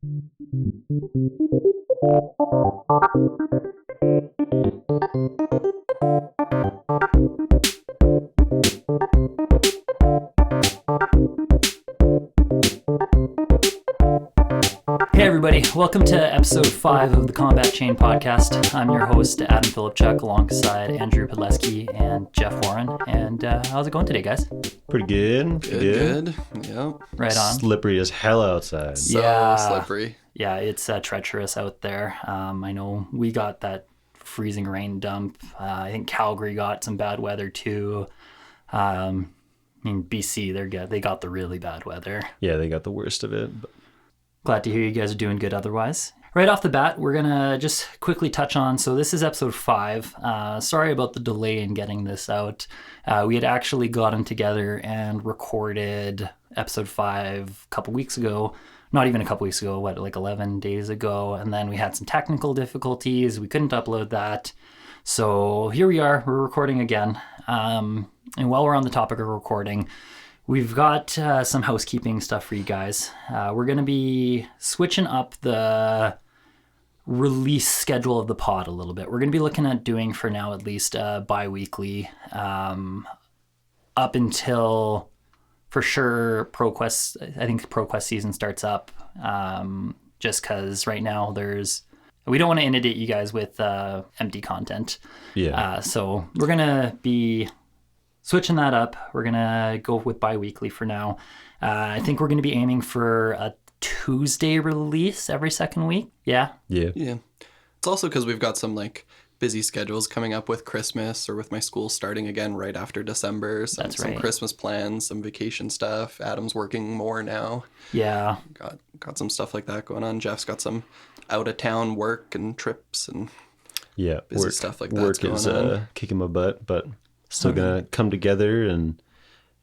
Hey everybody, welcome to episode 5 of the Combat Chain podcast. I'm your host, Adam Philipchuk, alongside Andrew Podleski and Jeff Warren. And how's it going today, guys? Pretty good. Good. Yep. Right on. Slippery as hell outside. So slippery. Yeah, it's treacherous out there. I know we got that freezing rain dump. I think Calgary got some bad weather too. I mean, BC, they got the really bad weather. Yeah, they got the worst of it. But... Glad to hear you guys are doing good otherwise. Right off the bat, we're going to just quickly touch on, so this is episode 5. Sorry about the delay in getting this out. We had actually gotten together and recorded episode 5 a couple weeks ago. Not even a couple weeks ago, like 11 days ago. And then we had some technical difficulties. We couldn't upload that. So here we are, we're recording again. And while we're on the topic of recording, we've got some housekeeping stuff for you guys. We're going to be switching up the release schedule of the pod a little bit. We're going to be looking at doing, for now at least, bi-weekly up until, for sure, Proquest. I think Proquest season starts up just because right now we don't want to inundate you guys with empty content. Yeah. So we're going to be switching that up. We're going to go with bi-weekly for now. I think we're going to be aiming for a Tuesday release every second week. Yeah? Yeah. It's also because we've got some busy schedules coming up with Christmas or with my school starting again right after December. Some Christmas plans, some vacation stuff. Adam's working more now. Yeah. Got some stuff like that going on. Jeff's got some out-of-town work and trips and busy stuff like that. Work is kicking my butt, but... Still going to come together and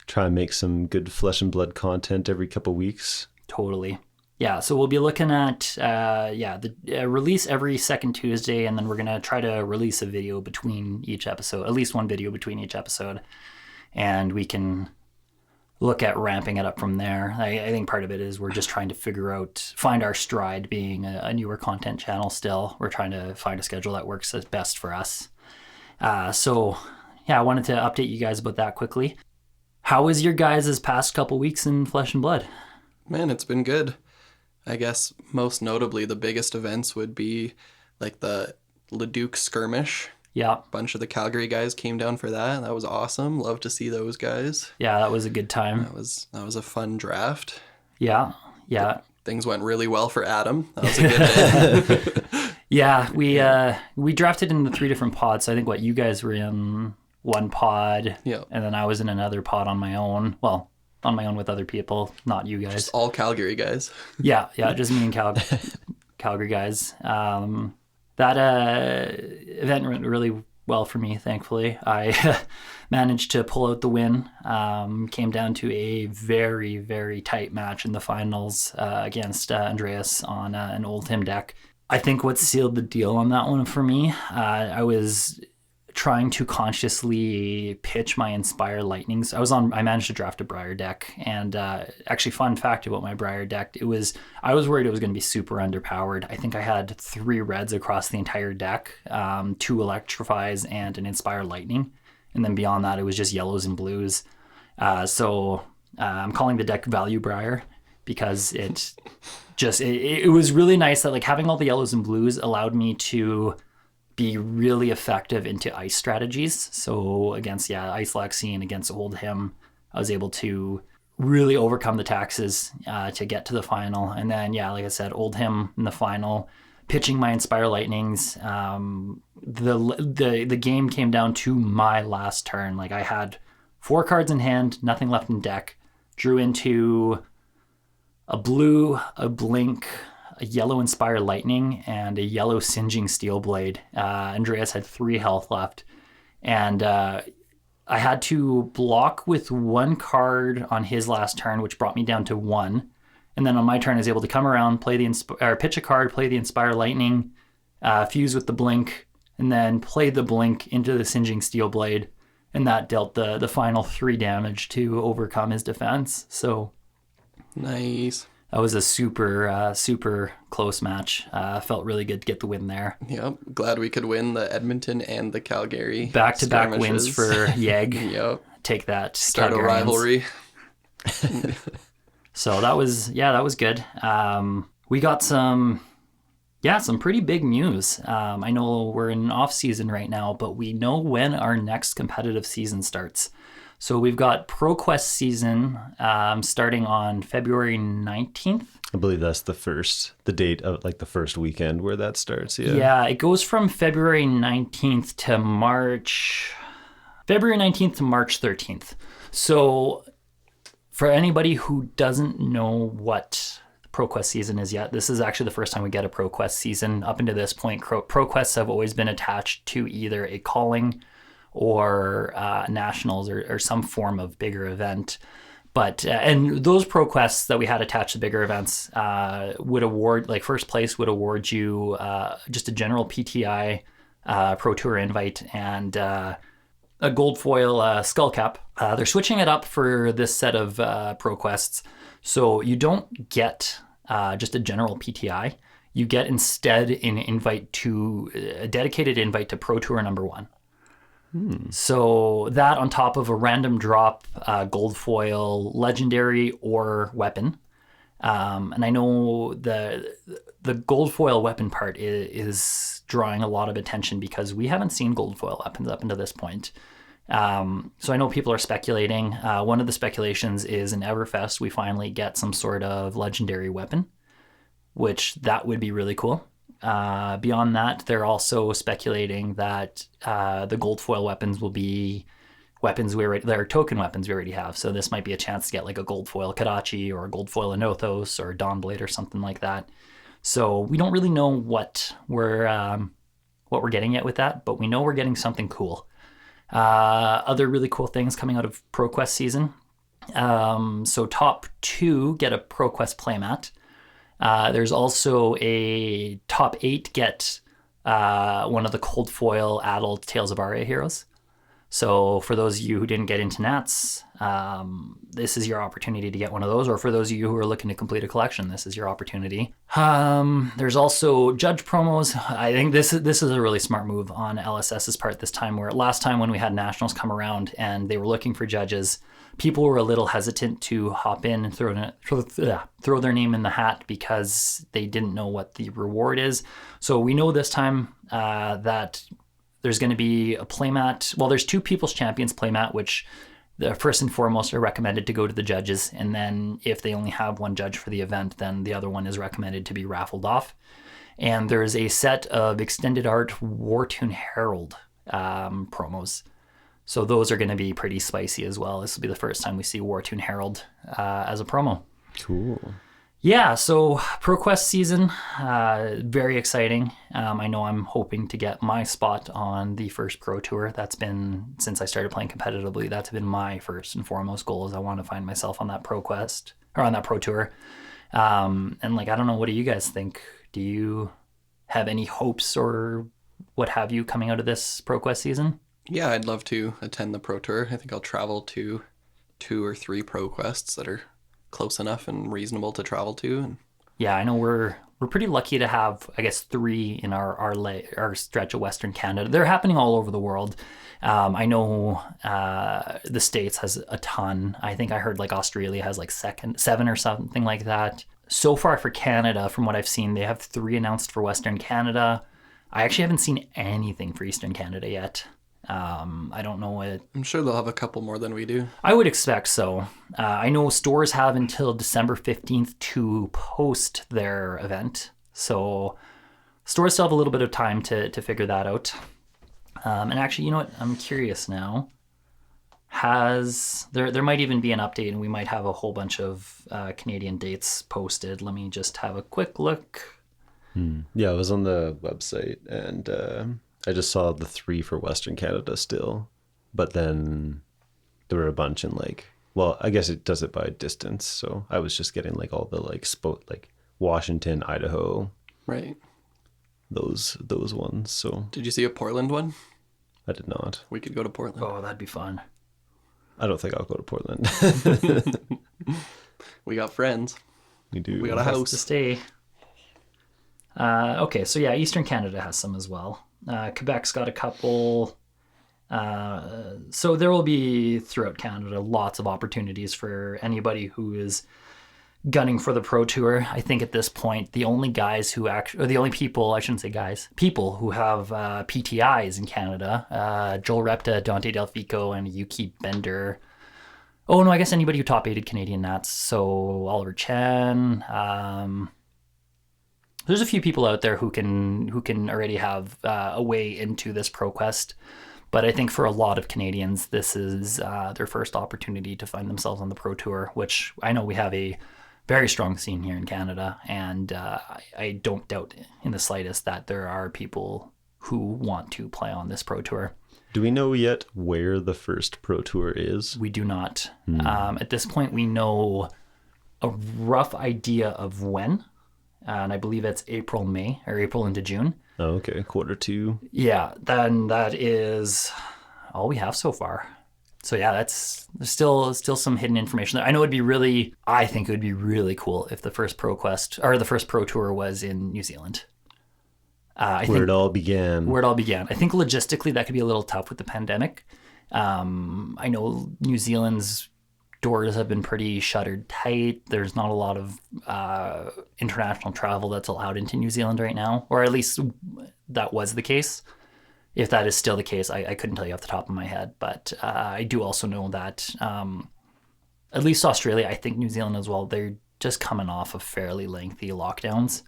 try and make some good flesh and blood content every couple weeks. Totally. Yeah, so we'll be looking at the release every second Tuesday, and then we're going to try to release a video between each episode, at least one video between each episode, and we can look at ramping it up from there. I think part of it is we're just trying to find our stride being a newer content channel still. We're trying to find a schedule that works as best for us. Yeah, I wanted to update you guys about that quickly. How was your guys' past couple weeks in Flesh and Blood? Man, it's been good. I guess most notably the biggest events would be the Leduc skirmish. Yeah. A bunch of the Calgary guys came down for that. That was awesome. Love to see those guys. Yeah, that was a good time. That was a fun draft. Yeah. Things went really well for Adam. That was a good day. Yeah, we drafted into 3 different pods. So I think you guys were in one pod, and then I was in another pod on my own. Well, on my own with other people, not you guys. Just all Calgary guys. Yeah, just me and Calgary guys. That event went really well for me, thankfully. I managed to pull out the win. Came down to a very, very tight match in the finals against Andreas on an Oldhim deck. I think what sealed the deal on that one for me, I was trying to consciously pitch my Inspire Lightnings. I managed to draft a Briar deck, and actually fun fact about my Briar deck, I was worried it was going to be super underpowered. I think I had 3 reds across the entire deck, 2 Electrifies and an Inspire Lightning, and then beyond that it was just yellows and blues. So I'm calling the deck Value Briar because it was really nice that having all the yellows and blues allowed me to be really effective into ice strategies. So against Ice Lexine, against Oldhim, I was able to really overcome the taxes to get to the final. And then like I said, Oldhim in the final, pitching my Inspire Lightnings. The game came down to my last turn. I had 4 cards in hand, nothing left in deck. Drew into a blue, a blink, a yellow Inspire Lightning, and a yellow Singeing Steel Blade. Andreas had 3 health left, and I had to block with 1 card on his last turn, which brought me down to 1. And then on my turn, I was able to come around, pitch a card, play the Inspire Lightning, fuse with the blink, and then play the blink into the Singeing Steel Blade, and that dealt the final 3 damage to overcome his defense. So nice. That was a super close match. Felt really good to get the win there. Yep. Glad we could win the Edmonton and the Calgary Back-to-back wins skirmishes. for Yeg. Yep. Take that. Start a Calgarians. rivalry. So that was good. We got some pretty big news. I know we're in off season right now, but we know when our next competitive season starts. So we've got Proquest season starting on February 19th. I believe that's the date of like the first weekend where that starts. Yeah. Yeah, it goes from February 19th to March 13th. So for anybody who doesn't know what Proquest season is yet, this is actually the first time we get a Proquest season. Up until this point, Proquests have always been attached to either a calling or nationals or some form of bigger event. But and those Proquests that we had attached to bigger events would award, like first place would award you just a general PTI Pro Tour invite and a gold foil skull cap. They're switching it up for this set of Proquests. So you don't get just a general PTI. You get instead a dedicated invite to Pro Tour number 1. So that on top of a random drop gold foil legendary or weapon. And I know the gold foil weapon part is drawing a lot of attention because we haven't seen gold foil weapons up until this point. So I know people are speculating. One of the speculations is in Everfest we finally get some sort of legendary weapon, which that would be really cool. Beyond that, they're also speculating that the gold foil weapons will be weapons they're token weapons we already have. So this might be a chance to get like a gold foil Kadachi or a gold foil Anothos or Dawnblade or something like that. So we don't really know what we're getting yet with that, but we know we're getting something cool. Other really cool things coming out of Proquest season. So top 2 get a Proquest playmat. There's also a top 8 get one of the cold foil adult Tales of Aria heroes. So for those of you who didn't get into Nats, this is your opportunity to get one of those. Or for those of you who are looking to complete a collection, this is your opportunity. There's also judge promos. I think this is a really smart move on LSS's part this time, where last time when we had nationals come around and they were looking for judges, people were a little hesitant to hop in and throw their name in the hat because they didn't know what the reward is. So we know this time that there's going to be a playmat. Well, there's 2 People's Champions playmat, which the first and foremost are recommended to go to the judges. And then if they only have one judge for the event, then the other one is recommended to be raffled off. And there's a set of extended art Wartune Herald promos. So those are going to be pretty spicy as well. This will be the first time we see Wartune Herald as a promo. Cool. Yeah, so Proquest season, very exciting. I know I'm hoping to get my spot on the first Pro Tour. That's been, since I started playing competitively, that's been my first and foremost goal, is I want to find myself on that Proquest, or on that Pro Tour. And like, I don't know, what do you guys think? Do you have any hopes or what have you coming out of this Proquest season? Yeah, I'd love to attend the Pro Tour. I think I'll travel to 2 or 3 Proquests that are close enough and reasonable to travel to. And yeah, I know we're pretty lucky to have, I guess, 3 in our stretch of Western Canada. They're happening all over the world. I know the States has a ton. I think I heard like Australia has like 7 or something like that. So far for Canada, from what I've seen, they have 3 announced for Western Canada. I actually haven't seen anything for Eastern Canada yet. I don't know what... I'm sure they'll have a couple more than we do. I would expect so. I know stores have until December 15th to post their event. So stores still have a little bit of time to figure that out. And actually, you know what? I'm curious now. There might even be an update and we might have a whole bunch of Canadian dates posted. Let me just have a quick look. Yeah, I was on the website and... I just saw the 3 for Western Canada still, but then there were a bunch in like, well, I guess it does it by distance. So I was just getting like all the like Washington, Idaho, right? Those ones. So did you see a Portland one? I did not. We could go to Portland. Oh, that'd be fun. I don't think I'll go to Portland. We got friends. We do. We got a Place house to stay. Okay, so yeah, Eastern Canada has some as well. Quebec's got a couple. So there will be throughout Canada lots of opportunities for anybody who is gunning for the Pro Tour. I think at this point, the only guys who actually, or the only people, I shouldn't say guys, people who have PTIs in Canada, Joel Repta, Dante Delfico, and Yuki Bender. Oh no, I guess anybody who top 8'd Canadian Nats. So Oliver Chen. There's a few people out there who can already have a way into this Proquest. But I think for a lot of Canadians, this is their first opportunity to find themselves on the Pro Tour, which I know we have a very strong scene here in Canada. And I don't doubt in the slightest that there are people who want to play on this Pro Tour. Do we know yet where the first Pro Tour is? We do not. At this point, we know a rough idea of when. And I believe it's April, May, or April into June. Oh, okay. Q2. Yeah, then that is all we have so far. So yeah, there's still some hidden information there. I think it would be really cool if the first Proquest or the first Pro Tour was in New Zealand. Where it all began. I think logistically that could be a little tough with the pandemic. I know New Zealand's doors have been pretty shuttered tight. There's not a lot of international travel that's allowed into New Zealand right now, or at least that was the case. If that is still the case, I couldn't tell you off the top of my head, but I do also know that at least Australia, I think New Zealand as well, they're just coming off of fairly lengthy lockdowns.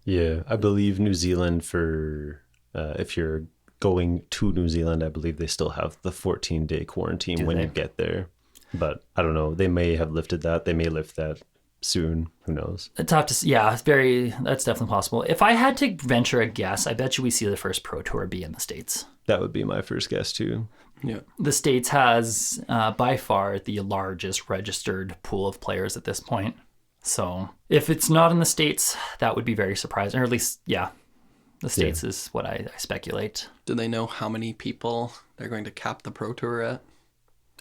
Yeah, I believe New Zealand for if you're going to New Zealand, I believe they still have the 14-day quarantine when you get there. But I don't know. They may have lifted that. They may lift that soon. Who knows? It's tough to see. Yeah, that's definitely possible. If I had to venture a guess, I bet you we see the first Pro Tour be in the States. That would be my first guess too. Yeah. The States has by far the largest registered pool of players at this point. So if it's not in the States, that would be very surprising. Or at least, yeah, the States is what I speculate. Do they know how many people they're going to cap the Pro Tour at?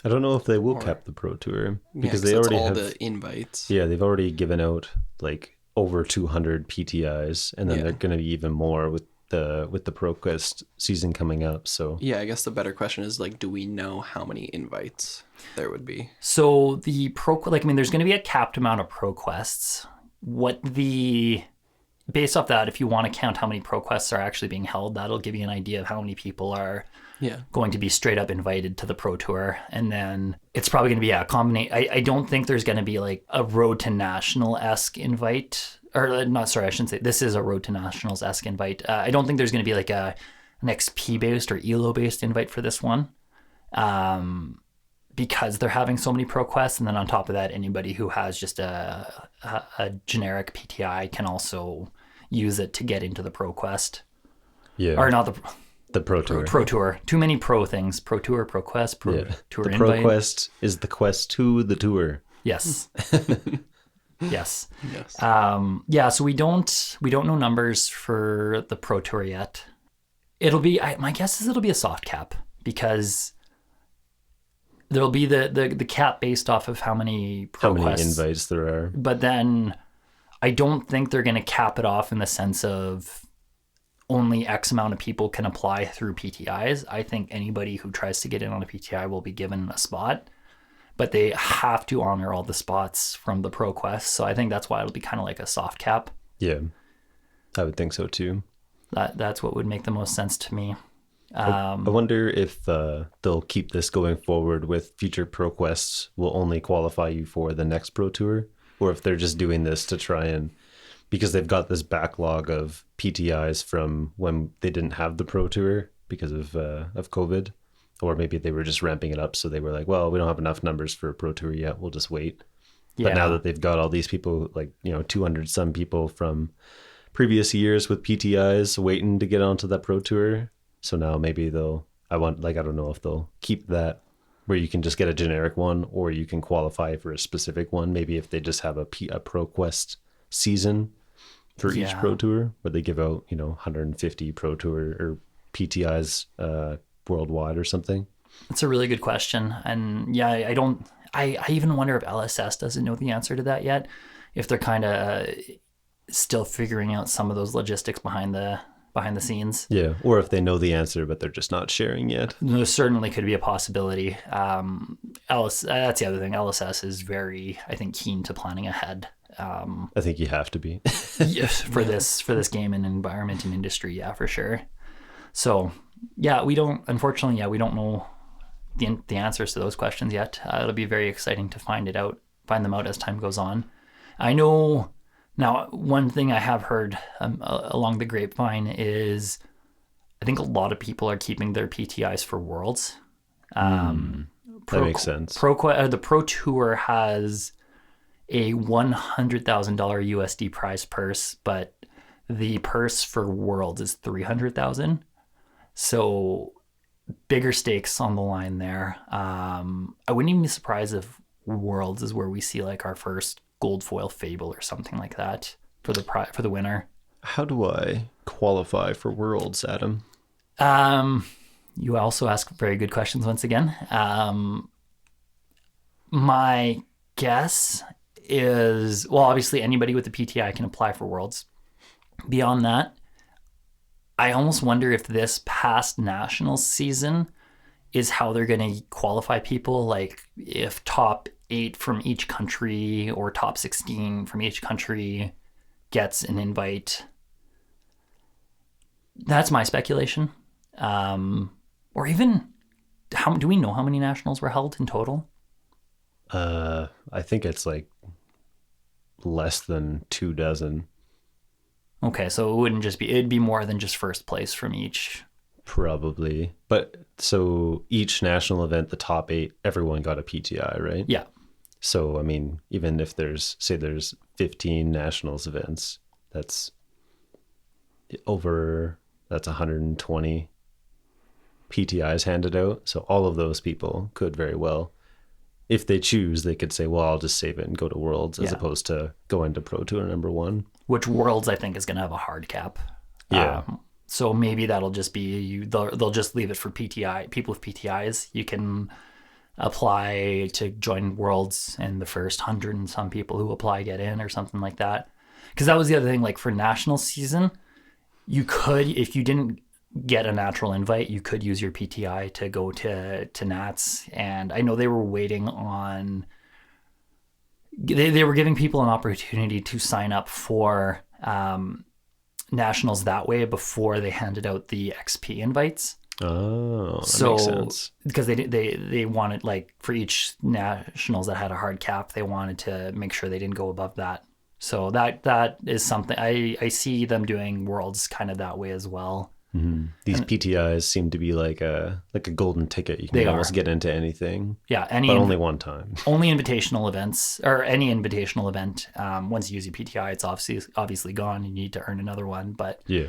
I don't know if they will cap the Pro Tour because they already have the invites. Yeah, they've already given out like over 200 PTIs, and then they're going to be even more with the Proquest season coming up. So yeah, I guess the better question is like, do we know how many invites there would be? So the there's going to be a capped amount of Proquests. Based off that, if you want to count how many Proquests are actually being held, that'll give you an idea of how many people are going to be straight up invited to the Pro Tour. And then it's probably going to be a combination. I don't think there's going to be like a Road to National-esque invite. Or not, sorry, I shouldn't say. This is a Road to Nationals-esque invite. I don't think there's going to be like an XP-based or ELO-based invite for this one. Because they're having so many Proquests. And then on top of that, anybody who has just a generic PTI can also use it to get into the Proquest. Yeah. Or not the Pro Tour. Pro Tour. Too many pro things. Pro Tour, Proquest, Tour the invite. Proquest is the quest to the tour. Yes. Yes. So we don't know numbers for the Pro Tour yet. My guess is it'll be a soft cap because there'll be the cap based off of how many invites there are. But then I don't think they're going to cap it off in the sense of only X amount of people can apply through PTIs. I think anybody who tries to get in on a PTI will be given a spot, but they have to honor all the spots from the Proquest. So I think that's why it'll be kind of like a soft cap. Yeah, I would think so too. That's what would make the most sense to me. I wonder if they'll keep this going forward with future Proquests will only qualify you for the next Pro Tour, or if they're just doing this to try and, because they've got this backlog of PTIs from when they didn't have the Pro Tour because of COVID, or maybe they were just ramping it up. So they were like, well, we don't have enough numbers for a Pro Tour yet. We'll just wait. Yeah. But now that they've got all these people, 200 some people from previous years with PTIs waiting to get onto that Pro Tour. So now maybe I don't know if they'll keep that where you can just get a generic one or you can qualify for a specific one. Maybe if they just have a Proquest season for each Pro Tour where they give out, 150 Pro Tour or PTIs worldwide or something. That's a really good question. And I even wonder if LSS doesn't know the answer to that yet. if they're kind of still figuring out some of those logistics behind the scenes. Yeah, or if they know the answer but they're just not sharing yet. There certainly could be a possibility. That's the other thing. LSS is very, I think, keen to planning ahead. I think you have to be. Yes, for this game and environment and industry, yeah, for sure. So, yeah, we don't know the answers to those questions yet. It'll be very exciting to find them out as time goes on. I know now, one thing I have heard along the grapevine is I think a lot of people are keeping their PTIs for Worlds. That makes sense. The Pro Tour has a $100,000 USD prize purse, but the purse for Worlds is $300,000. So bigger stakes on the line there. I wouldn't even be surprised if Worlds is where we see like our first gold foil Fable or something like that for the winner. How do I qualify for Worlds, Adam? You also ask very good questions once again. My guess is, well, obviously anybody with a PTI can apply for Worlds. Beyond that, I almost wonder if this past nationals season is how they're going to qualify people. Like if top 8 from each country or top 16 from each country gets an invite. That's my speculation. Or even, do we know how many nationals were held in total? I think it's like less than 24. Okay, so it'd be more than just first place from each. Probably. But so each national event, the top 8, everyone got a PTI, right? Yeah. So, I mean, even if there's 15 nationals events, that's 120 PTIs handed out. So all of those people could very well, if they choose, they could say, well, I'll just save it and go to Worlds as opposed to go into Pro Tour number 1. Which Worlds, I think, is going to have a hard cap. Yeah. So maybe that'll just be, they'll just leave it for PTI, people with PTIs. You can apply to join Worlds and the first 100 and some people who apply get in or something like that. Because that was the other thing, like for national season, you could, if you didn't get a natural invite, you could use your PTI to go to Nats. And I know they were waiting on, they were giving people an opportunity to sign up for nationals that way before they handed out the XP invites. Oh, that makes sense. Because they wanted, like, for each nationals that had a hard cap, they wanted to make sure they didn't go above that. So that is something I see them doing Worlds kind of that way as well. Mm-hmm. These PTIs seem to be like a golden ticket. You can almost get into anything. Yeah, but only one time. Only invitational events, or any invitational event. Once you use your PTI, it's obviously gone. You need to earn another one. But yeah,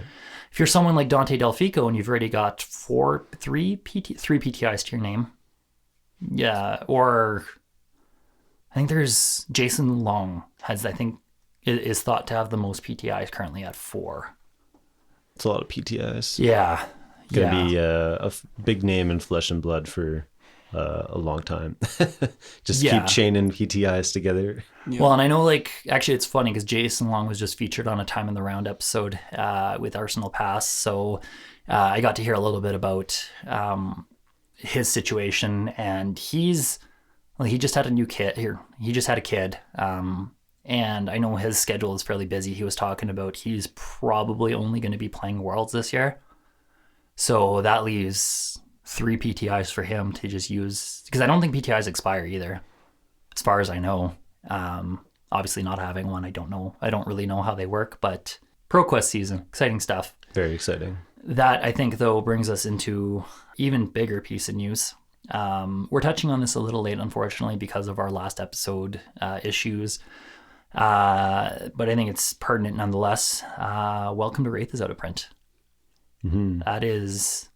if you're someone like Dante Delfico and you've already got three PTIs to your name, yeah, or I think there's Jason Long is thought to have the most PTIs currently at 4. It's a lot of PTIs. Yeah. Gonna be a big name in Flesh and Blood for a long time. Just keep chaining PTIs together. Yeah. Well, and I know, like, actually it's funny because Jason Long was just featured on a Time in the Round episode with Arsenal Pass. So I got to hear a little bit about his situation, and he just had a new kid here. He just had a kid. And I know his schedule is fairly busy. He was talking about he's probably only going to be playing Worlds this year. So that leaves 3 PTIs for him to just use. Because I don't think PTIs expire either, as far as I know. Obviously not having one, I don't know. I don't really know how they work. But Proquest season, exciting stuff. Very exciting. That, I think, though, brings us into even bigger piece of news. We're touching on this a little late, unfortunately, because of our last episode issues. But I think it's pertinent nonetheless. Welcome to Wraith is out of print. Mm-hmm. That is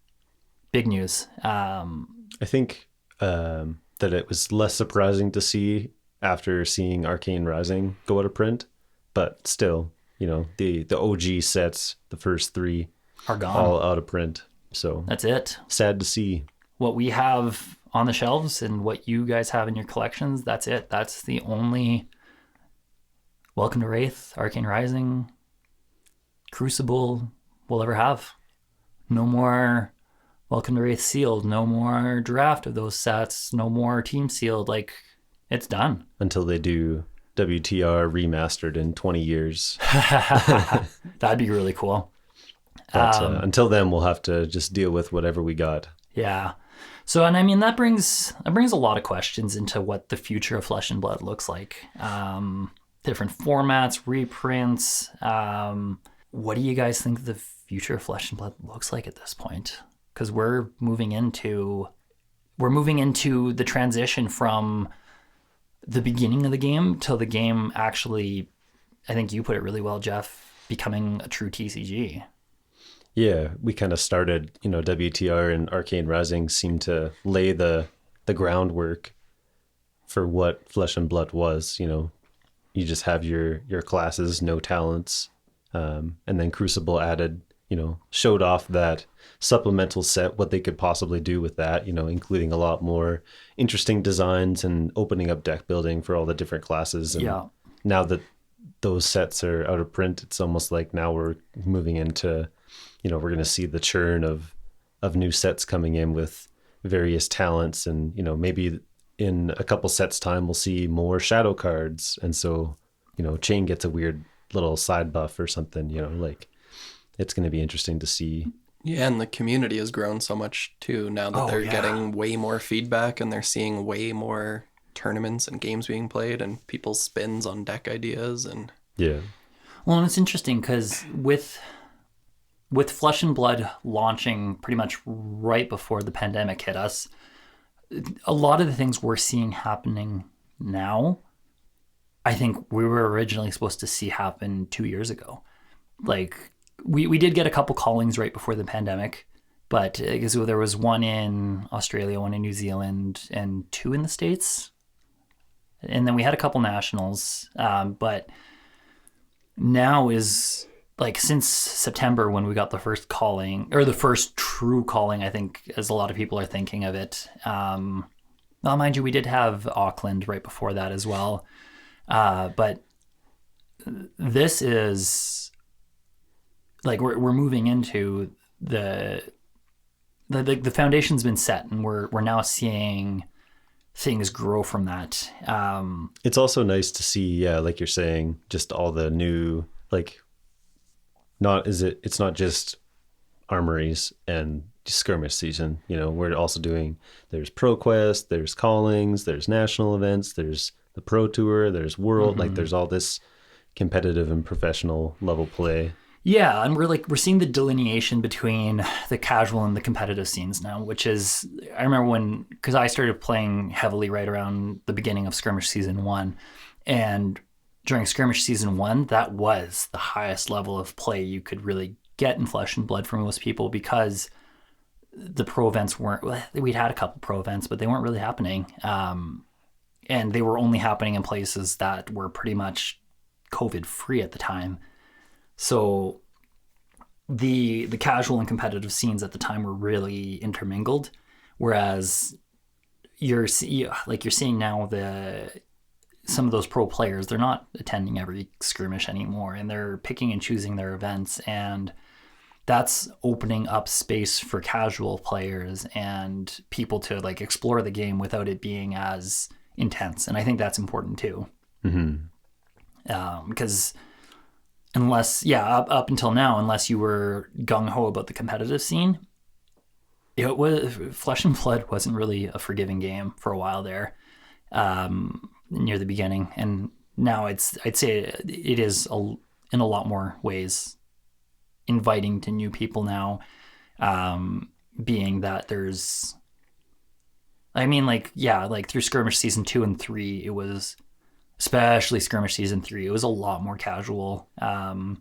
big news. I think that it was less surprising to see after seeing Arcane Rising go out of print, but still, the OG sets, the first 3 are gone, all out of print. So that's it. Sad to see. What we have on the shelves and what you guys have in your collections, that's it. That's the only. Welcome to Wraith, Arcane Rising, Crucible we'll ever have. No more Welcome to Wraith Sealed, no more draft of those sets, no more Team Sealed. Like, it's done. Until they do WTR remastered in 20 years. That'd be really cool. But until then, we'll have to just deal with whatever we got. Yeah. So, and I mean, that brings a lot of questions into what the future of Flesh and Blood looks like. Different formats, reprints. What do you guys think the future of Flesh and Blood looks like at this point? Because we're moving into the transition from the beginning of the game till the game actually, I think you put it really well, Jeff, becoming a true TCG. Yeah, we kind of started, WTR and Arcane Rising seemed to lay the groundwork for what Flesh and Blood was. You just have your classes, no talents, and then Crucible added, showed off that supplemental set, what they could possibly do with that, including a lot more interesting designs and opening up deck building for all the different classes. And yeah. Now that those sets are out of print, it's almost like now we're moving into, we're going to see the churn of new sets coming in with various talents. And, maybe in a couple sets time, we'll see more shadow cards. And so, Chain gets a weird little side buff or something, like it's going to be interesting to see. Yeah, and the community has grown so much too now that they're getting way more feedback and they're seeing way more tournaments and games being played and people's spins on deck ideas. And yeah. Well, and it's interesting because with Flesh and Blood launching pretty much right before the pandemic hit us, a lot of the things we're seeing happening now, I think we were originally supposed to see happen 2 years ago. Like, we did get a couple callings right before the pandemic, but because there was one in Australia, one in New Zealand, and 2 in the States. And then we had a couple nationals, but now is like since September when we got the first calling, or the first true calling, I think, as a lot of people are thinking of it. Well, mind you, we did have Auckland right before that as well. But this is like we're moving into the foundation's been set, and we're now seeing things grow from that. It's also nice to see, like you're saying, just all the new, like, it's not just armories and skirmish season. We're also doing, there's Proquest, there's callings, there's national events, there's the Pro Tour, there's World, like there's all this competitive and professional level play. Yeah, and we're seeing the delineation between the casual and the competitive scenes now, which is, I remember because I started playing heavily right around the beginning of Skirmish Season 1, and during Skirmish Season 1, that was the highest level of play you could really get in Flesh and Blood for most people, because the pro events we'd had a couple pro events, but they weren't really happening. And they were only happening in places that were pretty much COVID-free at the time. So the casual and competitive scenes at the time were really intermingled, whereas you're seeing now some of those pro players, they're not attending every skirmish anymore, and they're picking and choosing their events, and that's opening up space for casual players and people to like explore the game without it being as intense. And I think that's important too. Because up until now, unless you were gung-ho about the competitive scene, Flesh and Blood wasn't really a forgiving game for a while there, near the beginning. And now I'd say it is in a lot more ways inviting to new people now, being that there's, through Skirmish Season 2 and 3, it was, especially Skirmish Season 3, it was a lot more casual. A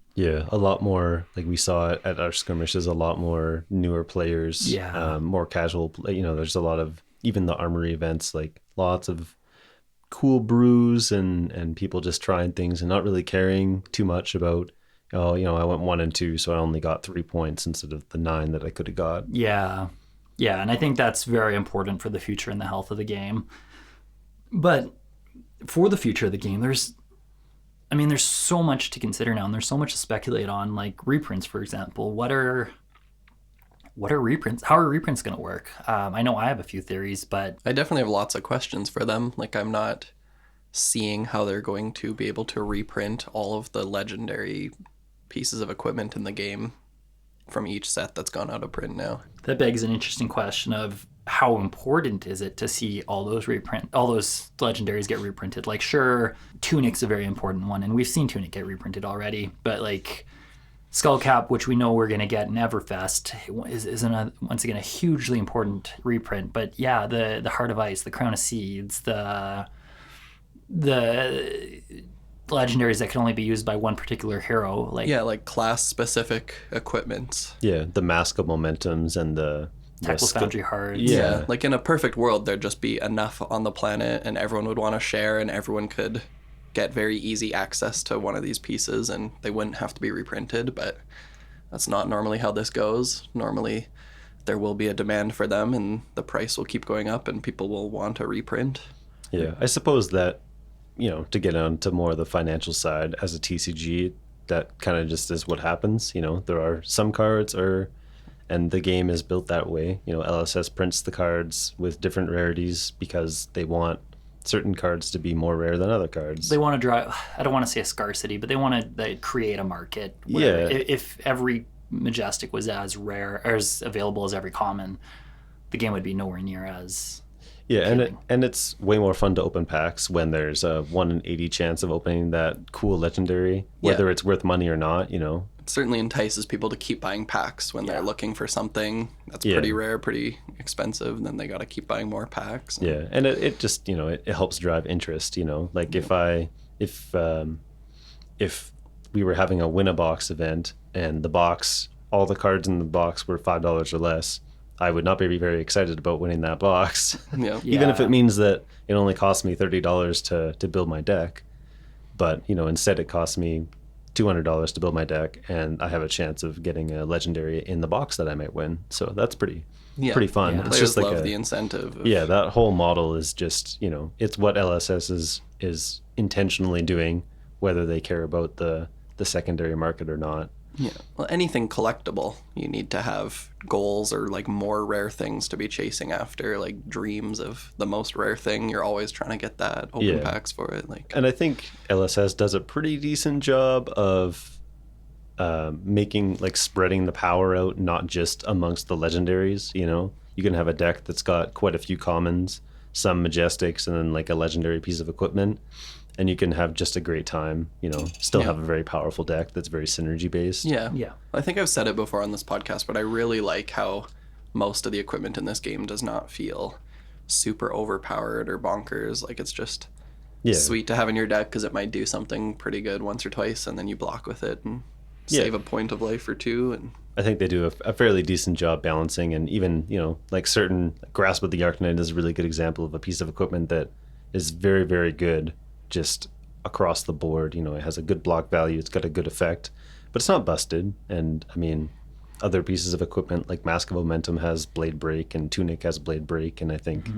lot more, like we saw at our skirmishes, a lot more newer players, more casual. There's a lot of, even the armory events, like lots of cool brews and people just trying things and not really caring too much about, I went 1 and 2, so I only got 3 points instead of the 9 that I could have got. Yeah, and I think that's very important for the future and the health of the game. But for the future of the game, there's I mean, there's so much to consider now, and there's so much to speculate on, like reprints, for example. What are reprints? How are reprints going to work? I know I have a few theories, but I definitely have lots of questions for them. Like, I'm not seeing how they're going to be able to reprint all of the legendary pieces of equipment in the game from each set that's gone out of print now. that begs an interesting question of how important is it to see all those legendaries get reprinted? Like, sure, Tunic's a very important one, and we've seen Tunic get reprinted already, but like Skullcap, which we know we're going to get in Everfest, is once again a hugely important reprint. But yeah, the Heart of Ice, the Crown of Seeds, the legendaries that can only be used by one particular hero, like class specific equipment. Yeah, the Mask of Momentums and the Tactile Foundry Hearts. Yeah. Like in a perfect world, there'd just be enough on the planet and everyone would want to share and everyone could get very easy access to one of these pieces and they wouldn't have to be reprinted, but that's not normally how this goes. Normally there will be a demand for them and the price will keep going up and people will want a reprint. Yeah, I suppose that, to get on to more of the financial side as a TCG, that kind of just is what happens. There are some cards and the game is built that way. LSS prints the cards with different rarities because they want certain cards to be more rare than other cards. They want to drive, I don't want to say a scarcity, but they want to create a market where if every Majestic was as rare or as available as every common, the game would be nowhere near as appealing. and it's way more fun to open packs when there's a 1 in 80 chance of opening that cool legendary, whether it's worth money or not. It certainly entices people to keep buying packs when they're looking for something that's pretty rare, pretty expensive, and then they got to keep buying more packs. Yeah, and it just it helps drive interest. Like if we were having a win-a-box event and all the cards in the box were $5 or less, I would not be very excited about winning that box. Yeah. Even if it means that it only costs me $30 to build my deck, but instead it costs me $200 to build my deck, and I have a chance of getting a legendary in the box that I might win. So that's pretty fun. Yeah. It's Players just like love the incentive. that whole model is just it's what LSS is intentionally doing, whether they care about the secondary market or not. Yeah. Well, anything collectible, you need to have goals or like more rare things to be chasing after, like dreams of the most rare thing. You're always trying to get that, open packs for it. And I think LSS does a pretty decent job of making spreading the power out, not just amongst the legendaries. You can have a deck that's got quite a few commons, some Majestics, and then a legendary piece of equipment. And you can have just a great time, still have a very powerful deck that's very synergy based. Yeah. Yeah. I think I've said it before on this podcast, but I really like how most of the equipment in this game does not feel super overpowered or bonkers. Like, it's just sweet to have in your deck because it might do something pretty good once or twice, and then you block with it and save a point of life or two. And I think they do a fairly decent job balancing, and even, certain Grasp of the Arcanite is a really good example of a piece of equipment that is very, very good just across the board. It has a good block value, it's got a good effect, but it's not busted. And I mean, other pieces of equipment like Mask of Momentum has Blade Break and Tunic has Blade Break, and I think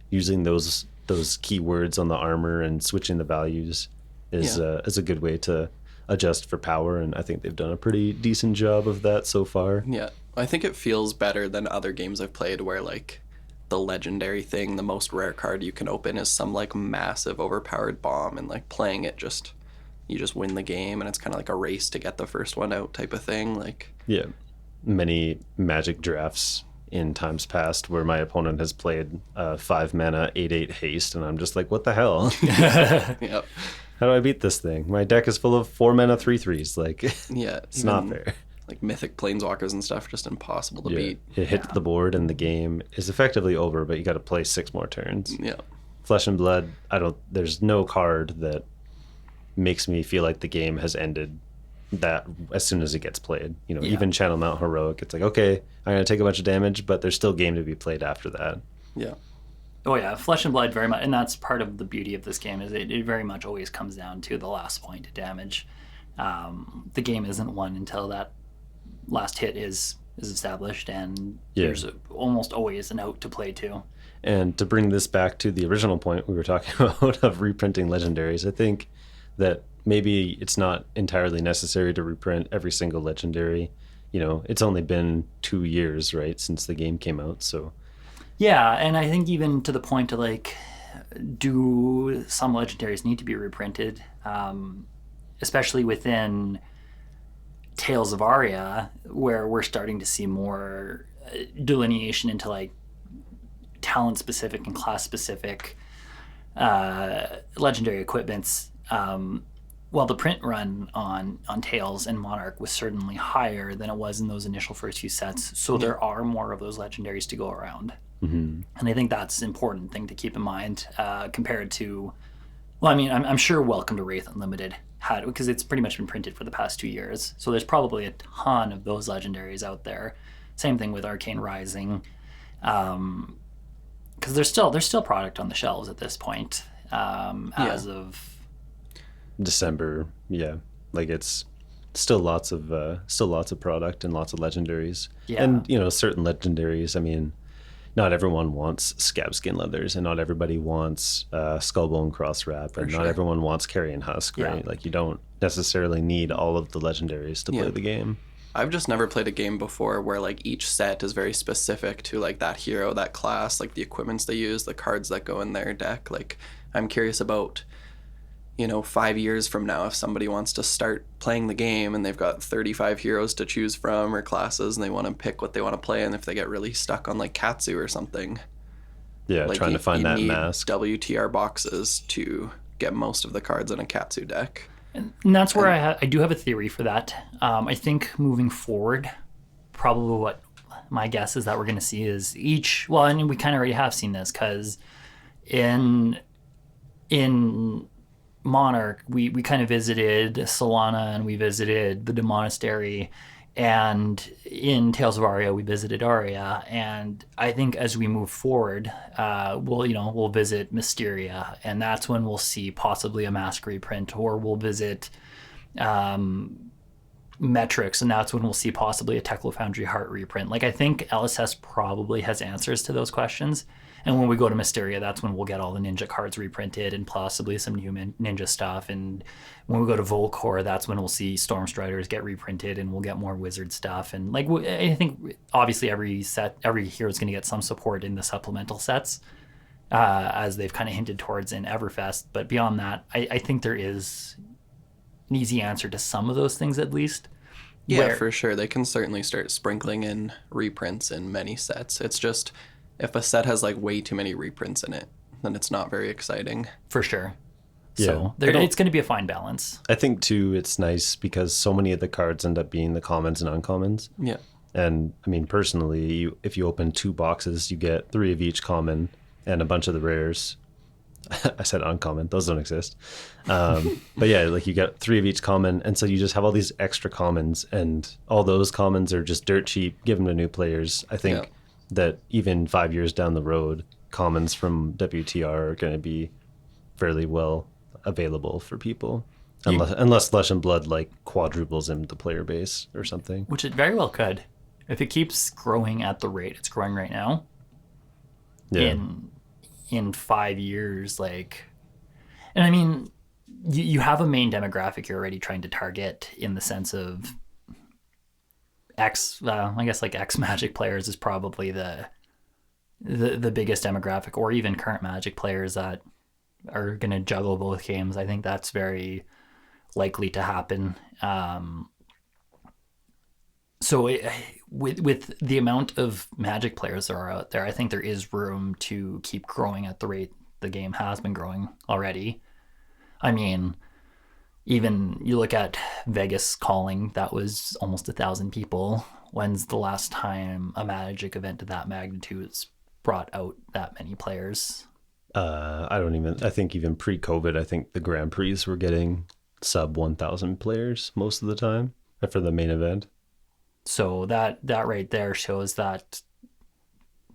using those keywords on the armor and switching the values is a good way to adjust for power, and I think they've done a pretty decent job of that so far. Yeah, I think it feels better than other games I've played where the legendary thing, the most rare card you can open is some massive overpowered bomb, and playing it you just win the game, and it's kind of like a race to get the first one out type of thing. Many Magic drafts in times past where my opponent has played 5 mana 8/8 haste, and I'm just like, what the hell? Yep. How do I beat this thing? My deck is full of 4 mana 3/3s. It's not fair. Mythic planeswalkers and stuff, just impossible to beat. It hits the board and the game is effectively over, but you got to play 6 more turns. Yeah. Flesh and Blood, there's no card that makes me feel like the game has ended that as soon as it gets played. Even Channel Mount Heroic, it's okay, I'm going to take a bunch of damage, but there's still game to be played after that. Yeah. Oh yeah, Flesh and Blood very much, and that's part of the beauty of this game is it very much always comes down to the last point of damage. The game isn't won until that last hit is established, and there's almost always an out to play to. And to bring this back to the original point we were talking about of reprinting legendaries, I think that maybe it's not entirely necessary to reprint every single legendary. You know, it's only been 2 years, right, since the game came out. So Yeah, and I think even to the point of like, do some legendaries need to be reprinted? Especially within Tales of Aria, where we're starting to see more delineation into like talent specific and class specific legendary equipments. Well, the print run on Tales and Monarch was certainly higher than it was in those initial first few sets. So there are more of those legendaries to go around. And I think that's an important thing to keep in mind compared to, well, I mean, I'm sure Welcome to Wraith Unlimited had, because it's pretty much been printed for the past 2 years. So there's probably a ton of those legendaries out there. Same thing with Arcane Rising. Because there's still product on the shelves at this point as of December, yeah, like it's still lots of product and lots of legendaries. Yeah. And you know, certain legendaries, I mean, not everyone wants scab skin leathers, and not everybody wants skullbone cross wrap, and not everyone wants carrion husk, right? Like you don't necessarily need all of the legendaries to play the game. I've just never played a game before where like each set is very specific to like that hero, that class, like the equipments they use, the cards that go in their deck. Like I'm curious about, you know, 5 years from now, if somebody wants to start playing the game and they've got 35 heroes to choose from or classes and they want to pick what they want to play, and if they get really stuck on like Katsu or something. Yeah, like trying to find that need mask. WTR boxes to get most of the cards in a Katsu deck. And that's where I do have a theory for that. I think moving forward, probably what my guess is that we're going to see is each. Well, and we kind of already have seen this because in Monarch, we kind of visited Solana and we visited the monastery, and in Tales of Aria we visited Aria, and I think as we move forward, we'll visit Mysteria, and that's when we'll see possibly a mask reprint, or we'll visit Metrics, and that's when we'll see possibly a Teklo Foundry Heart reprint. Like I think LSS probably has answers to those questions. And when we go to Mysteria, that's when we'll get all the Ninja cards reprinted and possibly some new Ninja stuff. And when we go to Volcor, that's when we'll see Stormstriders get reprinted and we'll get more Wizard stuff. And like I think obviously every hero is going to get some support in the supplemental sets, as they've kind of hinted towards in Everfest. But beyond that, I think there is an easy answer to some of those things at least. Yeah, for sure. They can certainly start sprinkling in reprints in many sets. It's just, if a set has like way too many reprints in it, then it's not very exciting. For sure. Yeah. So it's going to be a fine balance. I think too, it's nice because so many of the cards end up being the commons and uncommons. Yeah. And I mean, personally, if you open 2 boxes, you get 3 of each common and a bunch of the rares. I said uncommon; those don't exist. But yeah, like you get 3 of each common, and so you just have all these extra commons, and all those commons are just dirt cheap. Give them to new players. I think that even 5 years down the road, commons from WTR are going to be fairly well available for people, unless Flesh and Blood like quadruples in the player base or something. Which it very well could, if it keeps growing at the rate it's growing right now. Yeah. In 5 years, like, and I mean, you have a main demographic you're already trying to target in the sense of I guess like ex Magic players is probably the biggest demographic, or even current Magic players that are going to juggle both games. I think that's very likely to happen. So with the amount of Magic players that are out there, I think there is room to keep growing at the rate the game has been growing already. I mean, even you look at Vegas calling, that was almost 1,000 people. When's the last time a Magic event of that magnitude has brought out that many players? I think even pre-COVID, I think the Grand Prix were getting sub 1,000 players most of the time for the main event. So that right there shows that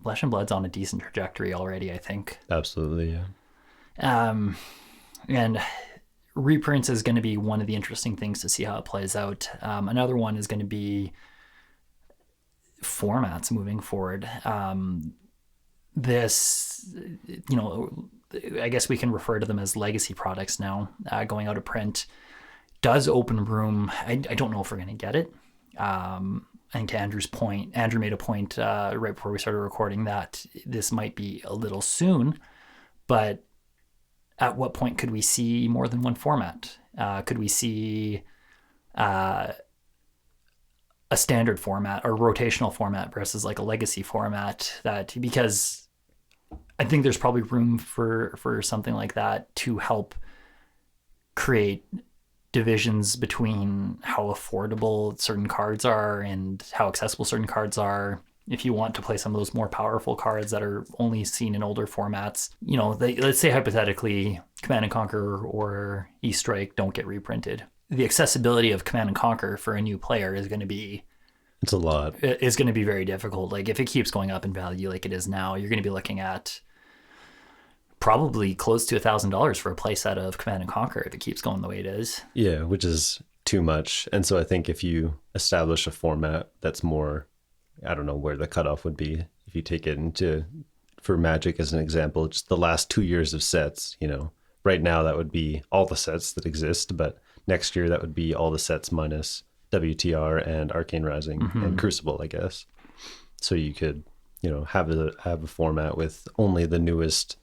Flesh and Blood's on a decent trajectory already, I think. Absolutely, yeah. And reprints is going to be one of the interesting things to see how it plays out. Another one is going to be formats moving forward. This, I guess we can refer to them as legacy products now, going out of print. does open room. I don't know if we're going to get it. I think to Andrew's point, Andrew made a point right before we started recording that this might be a little soon, but at what point could we see more than one format? Could we see a standard format or rotational format versus like a legacy format? That because I think there's probably room for something like that to help create divisions between how affordable certain cards are and how accessible certain cards are. If you want to play some of those more powerful cards that are only seen in older formats, you know, let's say hypothetically Command and Conquer or E-Strike don't get reprinted. The accessibility of Command and Conquer for a new player is going to be... It's a lot. It's going to be very difficult. Like if it keeps going up in value like it is now, you're going to be looking at probably close to $1,000 for a playset of Command and Conquer if it keeps going the way it is. Yeah, which is too much. And so I think if you establish a format that's more, I don't know where the cutoff would be. If you take it into, for Magic as an example, just the last 2 years of sets, you know, right now that would be all the sets that exist, but next year that would be all the sets minus WTR and Arcane Rising and Crucible, I guess. So you could, you know, have a format with only the newest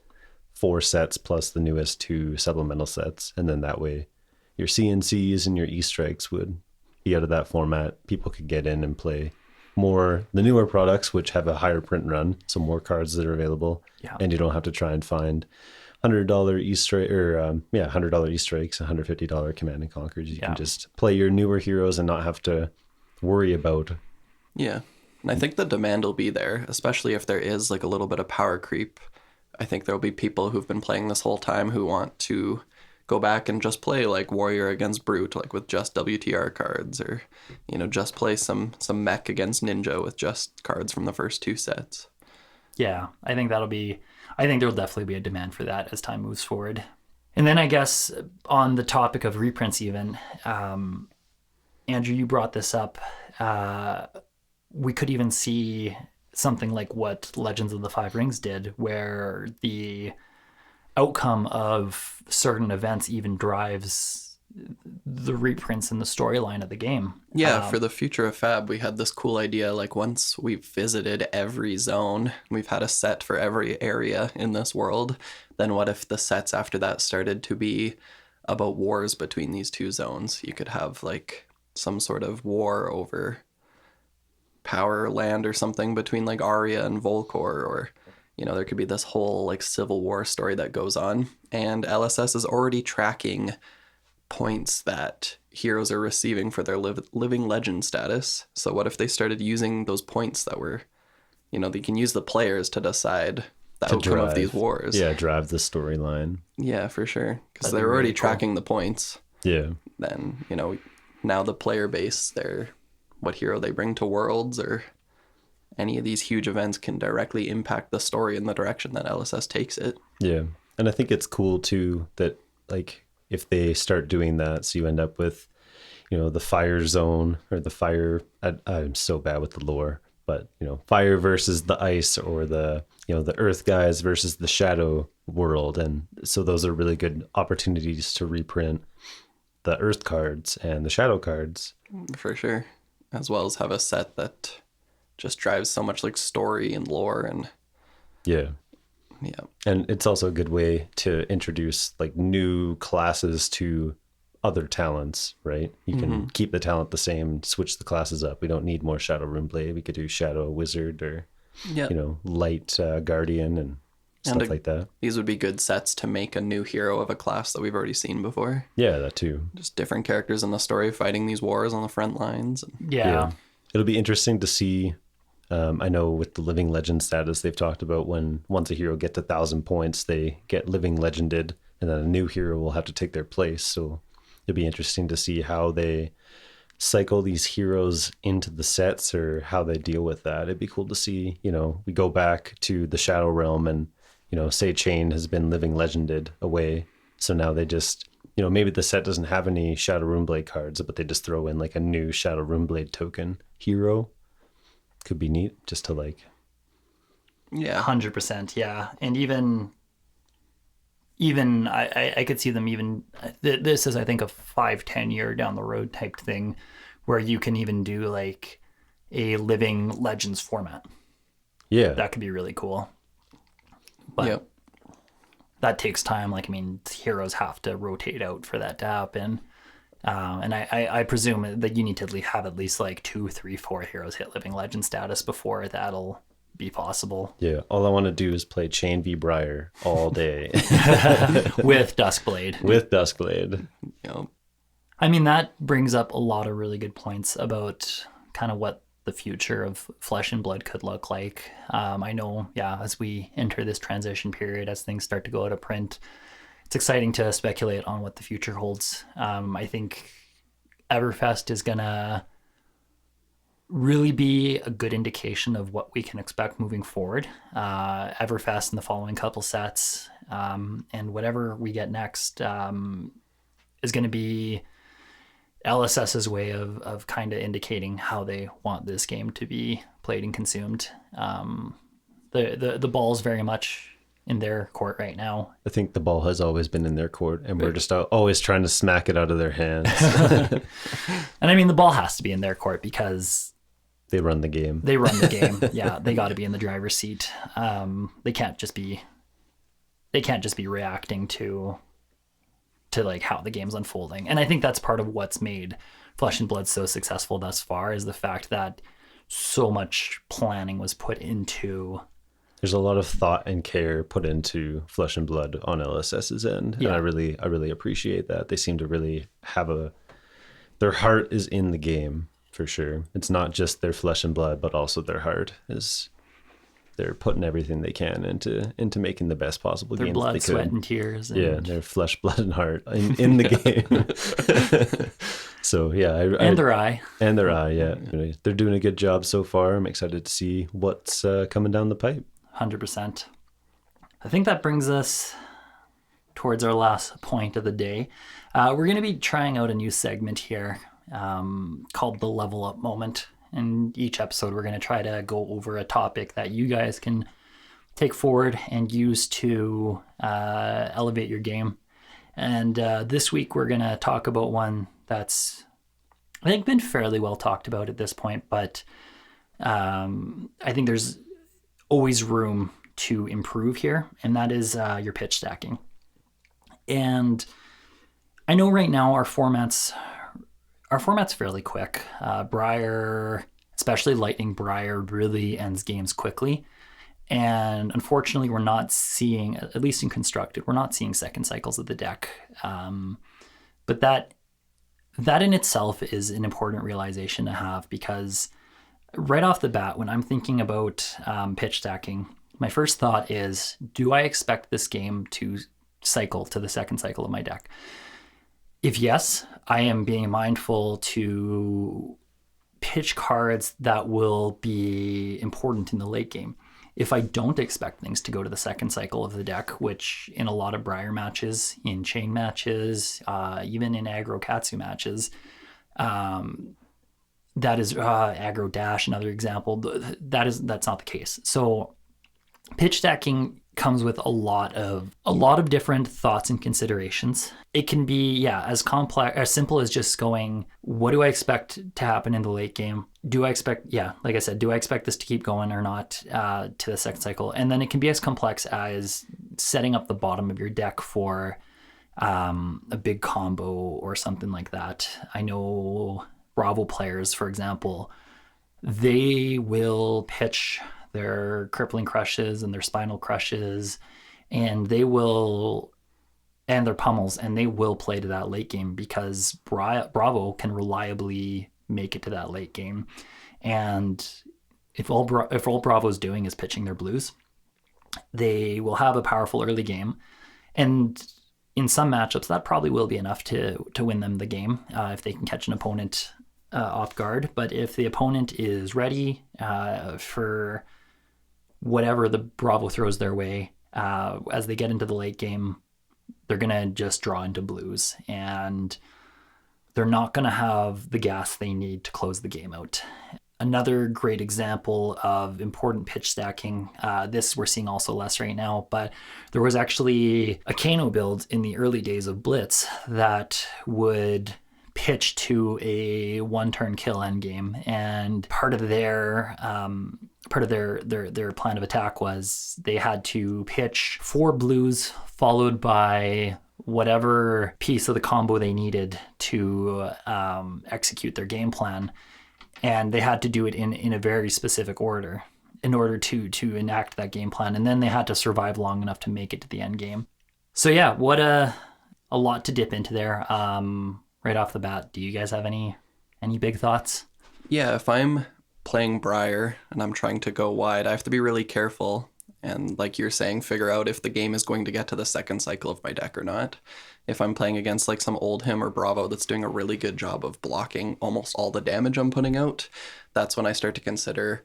4 sets plus the newest 2 supplemental sets, and then that way your CNCs and your E-Strikes would be out of that format. People could get in and play more the newer products, which have a higher print run, so more cards that are available, and you don't have to try and find $100 E-Strike or $100 E-Strikes, $150 Command and Conquers. You can just play your newer heroes and not have to worry about. Yeah, and I think the demand will be there, especially if there is like a little bit of power creep. I think there'll be people who've been playing this whole time who want to go back and just play like Warrior against Brute, like with just WTR cards, or, you know, just play some Mech against Ninja with just cards from the first 2 sets. Yeah, I think there'll definitely be a demand for that as time moves forward. And then I guess on the topic of reprints even, Andrew, you brought this up. We could even see something like what Legends of the Five Rings did, where the outcome of certain events even drives the reprints and the storyline of the game. Yeah, for the Future of FAB, we had this cool idea, like once we've visited every zone, we've had a set for every area in this world, then what if the sets after that started to be about wars between these 2 zones? You could have like some sort of war over power land or something between like Arya and Volcor, or, you know, there could be this whole like civil war story that goes on, and LSS is already tracking points that heroes are receiving for their living legend status. So what if they started using those points that were, you know, they can use the players to decide the outcome of these wars. Yeah, drive the storyline. Yeah, for sure, because they're already tracking the points. Yeah. Then, you know, now the player base, what hero they bring to Worlds or any of these huge events can directly impact the story in the direction that LSS takes it. Yeah. And I think it's cool too that like if they start doing that, so you end up with, you know, the fire zone or the fire, I'm so bad with the lore, but, you know, fire versus the ice, or the, you know, the earth guys versus the shadow world. And so those are really good opportunities to reprint the earth cards and the shadow cards. For sure. As well as have a set that just drives so much like story and lore and yeah. And it's also a good way to introduce like new classes to other talents, right? You can keep the talent the same, switch the classes up. We don't need more Shadow Runeblade. We could do Shadow Wizard or you know, Light Guardian and stuff like that. These would be good sets to make a new hero of a class that we've already seen before. Yeah, that too. Just different characters in the story fighting these wars on the front lines. Yeah. It'll be interesting to see. I know with the Living Legend status, they've talked about once a hero gets 1,000 points, they get Living Legended, and then a new hero will have to take their place. So it'll be interesting to see how they cycle these heroes into the sets or how they deal with that. It'd be cool to see, you know, we go back to the Shadow Realm and, you know, say Chain has been Living Legended away. So now they just, you know, maybe the set doesn't have any Shadow Runeblade cards, but they just throw in like a new Shadow Runeblade token hero. Could be neat just to like. Yeah. 100%. Yeah. And even even I could see them even, this is I think a 5-10 year down the road type thing where you can even do like a living Legends format. Yeah. That could be really cool. But Yep. that takes time. Like, I mean, heroes have to rotate out for that to happen. And I presume that you need to have at least like 2, 3, 4 heroes hit living legend status before that'll be possible. Yeah. All I want to do is play Chain v Briar all day With Duskblade. with Duskblade. Yep. I mean, that brings up a lot of really good points about kind of what the future of Flesh and Blood could look like. I know, as we enter this transition period, as things start to go out of print, it's exciting to speculate on what the future holds. I think Everfest is going to really be a good indication of what we can expect moving forward. Everfest in the following couple sets, and whatever we get next is going to be LSS's way of kind of indicating how they want this game to be played and consumed. The ball's very much in their court right now. I think the ball has always been in their court, and we're just always trying to smack it out of their hands. And I mean, the ball has to be in their court because They run the game. they run the game. Yeah, they got to be in the driver's seat. They can't just be reacting to like how the game's unfolding. And I think that's part of what's made Flesh and Blood so successful thus far, is the fact that so much planning was put into. There's a lot of thought and care put into Flesh and Blood on LSS's end, Yeah. and I really appreciate that. They seem to really have their heart is in the game for sure. It's not just their flesh and blood, but also their heart is. They're putting everything they can into making the best possible Their games blood, they could. sweat, and tears. And, Yeah, their flesh, blood, and heart in the game. So yeah, and their eye. and their eye. Yeah, they're doing a good job so far. I'm excited to see what's coming down the pipe. 100%. I think that brings us towards our last point of the day. We're going to be trying out a new segment here called the Level Up Moment. In each episode, we're going to try to go over a topic that you guys can take forward and use to elevate your game. And this week, we're going to talk about one that's, I think, been fairly well talked about at this point, but I think there's always room to improve here, and that is your pitch stacking. And I know right now our format's fairly quick. Briar, especially Lightning Briar, really ends games quickly. And unfortunately, we're not seeing, at least in Constructed, we're not seeing second cycles of the deck. But that in itself is an important realization to have, because right off the bat, when I'm thinking about pitch stacking, my first thought is, do I expect this game to cycle to the second cycle of my deck? If yes, I am being mindful to pitch cards that will be important in the late game. If I don't expect things to go to the second cycle of the deck, which in a lot of Briar matches, in chain matches, even in aggro Katsu matches, that is aggro dash, another example. That's not the case. So pitch stacking comes with a lot of different thoughts and considerations. It can be as complex, as simple as just going, what do I expect to happen in the late game? Do I expect, like I said, do I expect this to keep going or not to the second cycle? And then it can be as complex as setting up the bottom of your deck for a big combo or something like that. I know Bravo players, for example, they will pitch their crippling crushes and their spinal crushes, and their pummels, and they will play to that late game because Bravo can reliably make it to that late game. And if all Bravo's doing is pitching their blues, they will have a powerful early game. And in some matchups, that probably will be enough to win them the game if they can catch an opponent off guard. But if the opponent is ready for whatever the Bravo throws their way, as they get into the late game, they're going to just draw into blues, and they're not going to have the gas they need to close the game out. Another great example of important pitch stacking, this we're seeing also less right now, but there was actually a Kano build in the early days of Blitz that would pitch to a one-turn kill endgame, and part of their plan of attack was they had to pitch 4 blues followed by whatever piece of the combo they needed to execute their game plan. And they had to do it in a very specific order in order to enact that game plan. And then they had to survive long enough to make it to the end game. So yeah, what a lot to dip into there. Right off the bat, do you guys have any big thoughts? Yeah, if I'm playing Briar and I'm trying to go wide, I have to be really careful. And like you're saying, figure out if the game is going to get to the second cycle of my deck or not. If I'm playing against like some Oldhim or Bravo that's doing a really good job of blocking almost all the damage I'm putting out, that's when I start to consider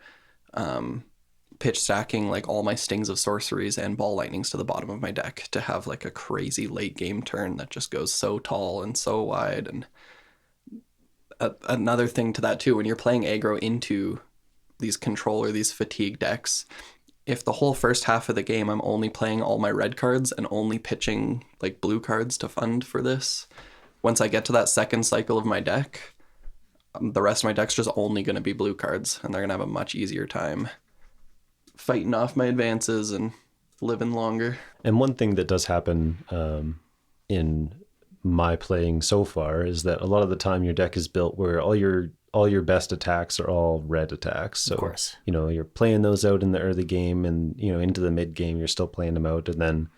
pitch stacking like all my Stings of Sorceries and Ball Lightnings to the bottom of my deck to have like a crazy late game turn that just goes so tall and so wide. And another thing to that too, when you're playing aggro into these control or these fatigue decks, if the whole first half of the game I'm only playing all my red cards and only pitching like blue cards to fund for this, once I get to that second cycle of my deck, the rest of my deck's just only going to be blue cards, and they're going to have a much easier time fighting off my advances and living longer. And one thing that does happen in my playing so far is that a lot of the time your deck is built where all your best attacks are all red attacks. So, Of course. you're playing those out in the early game, and, into the mid game, you're still playing them out. And then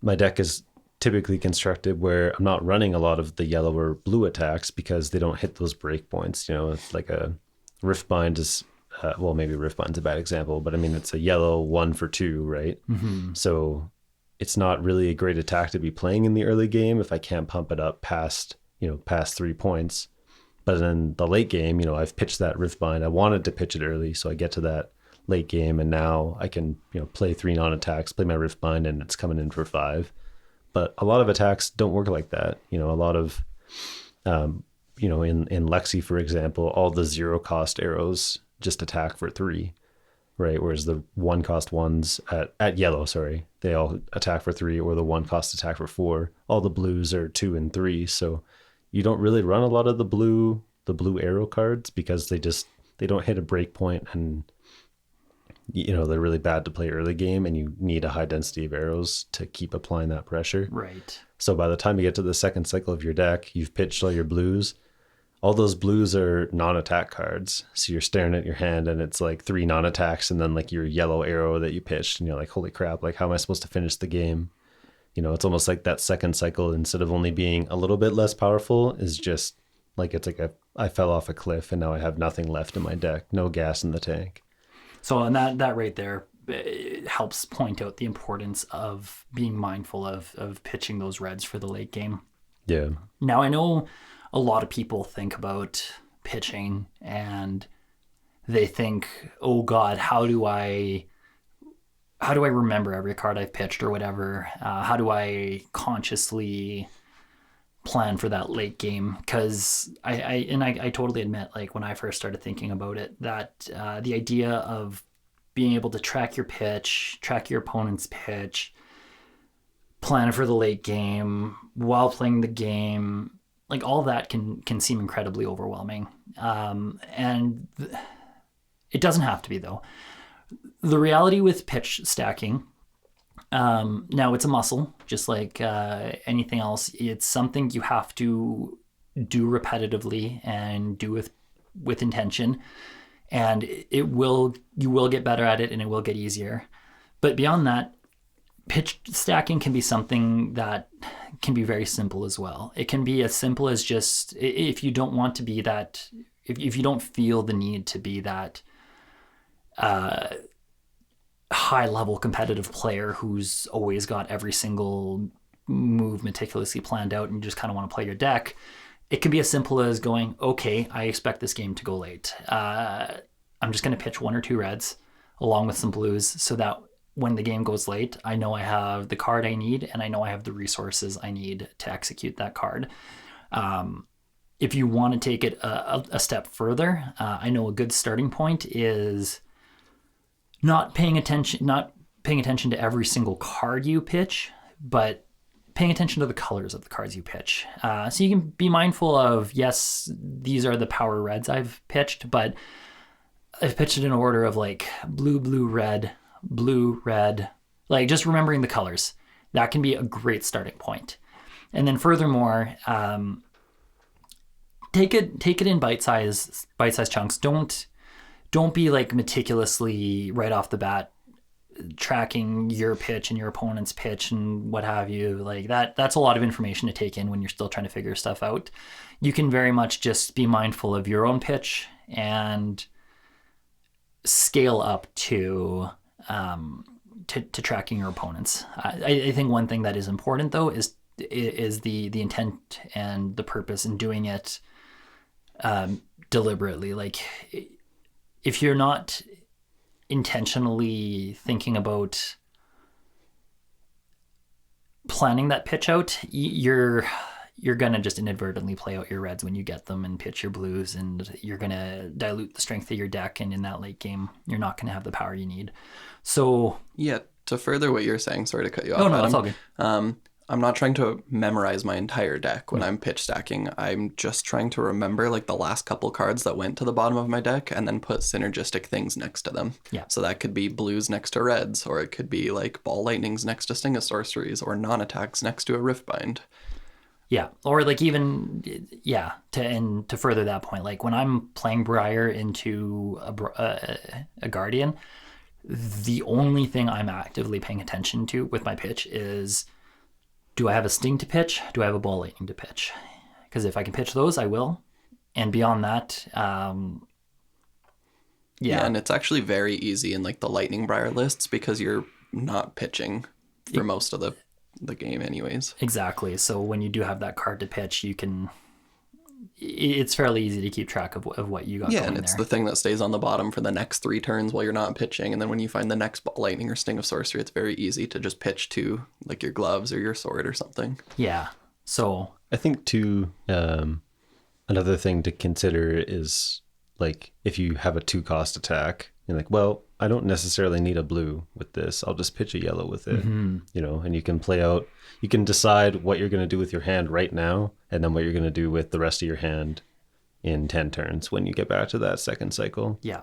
my deck is typically constructed where I'm not running a lot of the yellow or blue attacks because they don't hit those breakpoints. It's like a Riftbind is, maybe Riftbind's a bad example, but I mean, it's a yellow 1 for 2, right? Mm-hmm. So it's not really a great attack to be playing in the early game if I can't pump it up past 3 points. But then the late game, I've pitched that Riftbind. I wanted to pitch it early, so I get to that late game, and now I can, play 3 non-attacks, play my Riftbind, and it's coming in for 5. But a lot of attacks don't work like that. A lot of, in Lexi, for example, all the 0-cost arrows just attack for 3, right? Whereas the 1-cost ones at yellow, they all attack for 3, or the 1-cost attack for 4. All the blues are 2 and 3, so you don't really run a lot of the blue arrow cards because they don't hit a break point, and they're really bad to play early game, and you need a high density of arrows to keep applying that pressure. Right. So by the time you get to the second cycle of your deck, you've pitched all your blues. All those blues are non-attack cards. So you're staring at your hand and it's like 3 non-attacks and then like your yellow arrow that you pitched, and you're like, holy crap, like how am I supposed to finish the game? It's almost like that second cycle, instead of only being a little bit less powerful, is just like, it's like I fell off a cliff and now I have nothing left in my deck, no gas in the tank. So and that right there helps point out the importance of being mindful of pitching those reds for the late game. Yeah. Now I know a lot of people think about pitching and they think, oh God, how do I remember every card I've pitched or whatever? How do I consciously plan for that late game? Because I totally admit, like when I first started thinking about it, that the idea of being able to track your pitch, track your opponent's pitch, plan for the late game while playing the game, like all that can seem incredibly overwhelming. And it doesn't have to be, though. The reality with pitch stacking, now it's a muscle, just like anything else. It's something you have to do repetitively and do with intention, and you will get better at it, and it will get easier. But beyond that, pitch stacking can be something that can be very simple as well. It can be as simple as just, if you don't want to be that, if you don't feel the need to be that high level competitive player who's always got every single move meticulously planned out and you just kind of want to play your deck, it can be as simple as going, okay, I expect this game to go late. I'm just going to pitch 1 or 2 reds along with some blues so that when the game goes late, I know I have the card I need and I know I have the resources I need to execute that card. if you want to take it a step further, I know a good starting point is not paying attention to every single card you pitch, but paying attention to the colors of the cards you pitch. So you can be mindful of, yes, these are the power reds I've pitched, but I've pitched it in order of like blue, blue, red, like just remembering the colors. That can be a great starting point. And then furthermore, take it in bite-sized chunks. Don't be like meticulously right off the bat tracking your pitch and your opponent's pitch and what have you. Like that's a lot of information to take in when you're still trying to figure stuff out. You can very much just be mindful of your own pitch and scale up to tracking your opponents. I think one thing that is important though is the intent and the purpose in doing it deliberately. Like if you're not intentionally thinking about planning that pitch out, you're gonna just inadvertently play out your reds when you get them and pitch your blues, and you're gonna dilute the strength of your deck, and in that late game you're not gonna have the power you need. So yeah, to further what you're saying, sorry to cut you off. No, that's Adam, all good. I'm not trying to memorize my entire deck when I'm pitch stacking. I'm just trying to remember like the last couple cards that went to the bottom of my deck and then put synergistic things next to them. Yeah. So that could be blues next to reds, or it could be like ball lightnings next to sting of sorceries, or non-attacks next to a riftbind. Yeah, or like even to further that point, like when I'm playing Briar into a Guardian, the only thing I'm actively paying attention to with my pitch is, do I have a Sting to pitch? Do I have a Ball Lightning to pitch? Because if I can pitch those, I will. And beyond that, Yeah, and it's actually very easy in like the Lightning Briar lists because you're not pitching for most of the game anyways. Exactly. So when you do have that card to pitch, it's fairly easy to keep track of what you got going there. Yeah, and it's the thing that stays on the bottom for the next 3 turns while you're not pitching. And then when you find the next Ball Lightning or Sting of Sorcery, it's very easy to just pitch to like your gloves or your sword or something. Yeah. So I think too, another thing to consider is like if you have a 2-cost attack, you're like, well, I don't necessarily need a blue with this. I'll just pitch a yellow with it, you know, and you can decide what you're going to do with your hand right now, and then what you're going to do with the rest of your hand in 10 turns when you get back to that second cycle. Yeah.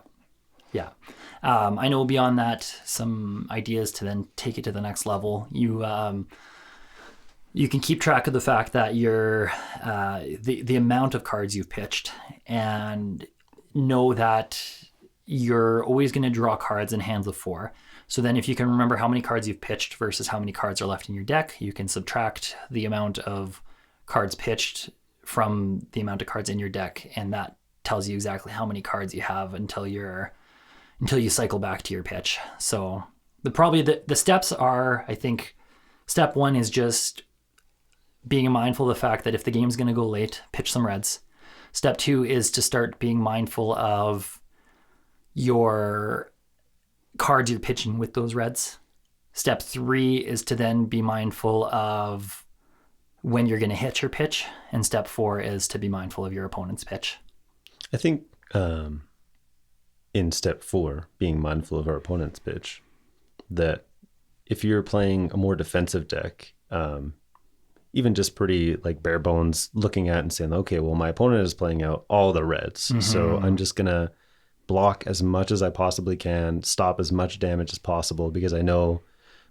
I know beyond that, some ideas to then take it to the next level. You can keep track of the fact that the amount of cards you've pitched, and know that you're always going to draw cards in hands of 4. So then if you can remember how many cards you've pitched versus how many cards are left in your deck, you can subtract the amount of cards pitched from the amount of cards in your deck, and that tells you exactly how many cards you have until you cycle back to your pitch. So the steps are, I think, step 1 is just being mindful of the fact that if the game's going to go late, pitch some reds. Step 2 is to start being mindful of your cards you're pitching with those reds. Step 3 is to then be mindful of when you're going to hit your pitch. And step 4 is to be mindful of your opponent's pitch. I think in step 4, being mindful of our opponent's pitch, that if you're playing a more defensive deck, even just pretty like bare bones looking at and saying, okay, well, my opponent is playing out all the reds. So I'm just going to block as much as I possibly can, stop as much damage as possible, because I know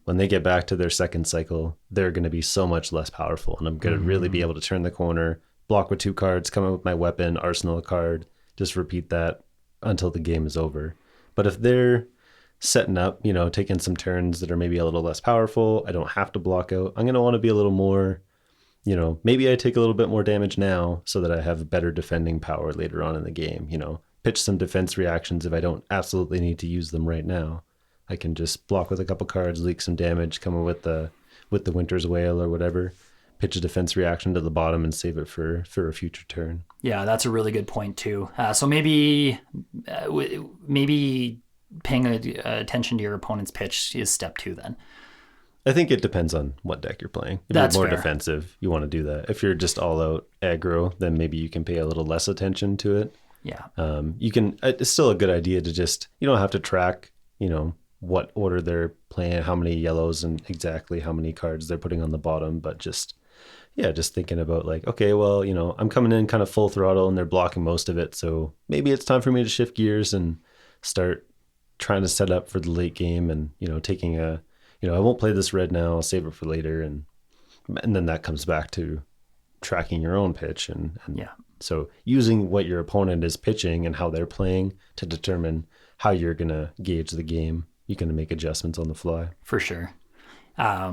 when they get back to their second cycle, they're going to be so much less powerful. And I'm going to really be able to turn the corner, block with 2 cards, come up with my weapon, arsenal a card, just repeat that until the game is over. But if they're setting up, you know, taking some turns that are maybe a little less powerful, I don't have to block out. I'm going to want to be a little more, you know, maybe I take a little bit more damage now so that I have better defending power later on in the game, you know. Pitch some defense reactions if I don't absolutely need to use them right now. I can just block with a couple cards, leak some damage, come with the Winter's Wail or whatever, pitch a defense reaction to the bottom and save it for a future turn. Yeah, that's a really good point too. So maybe paying attention to your opponent's pitch is step 2 then. I think it depends on what deck you're playing. If That's you're more fair. defensive, you want to do that. If you're just all out aggro, then maybe you can pay a little less attention to it. Yeah. You can. It's still a good idea to just, you don't have to track, what order they're playing, how many yellows, and exactly how many cards they're putting on the bottom. But just thinking about like, okay, well, I'm coming in kind of full throttle and they're blocking most of it, so maybe it's time for me to shift gears and start trying to set up for the late game, and taking a, I won't play this red now, I'll save it for later, and then that comes back to tracking your own pitch, and Yeah. so using what your opponent is pitching and how they're playing to determine how you're gonna gauge the game. You can make adjustments on the fly. For sure. Yeah,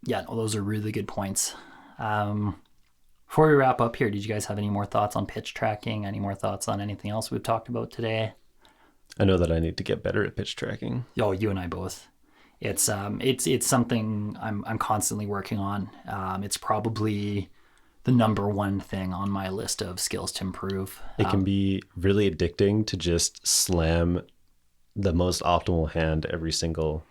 no, those are really good points. Before we wrap up here, did you guys have any more thoughts on pitch tracking? Any more thoughts on anything else we've talked about today? I know that I need to get better at pitch tracking. Oh, you and I both. It's something I'm constantly working on. It's probably the number one thing on my list of skills to improve. It can be really addicting to just slam the most optimal hand every single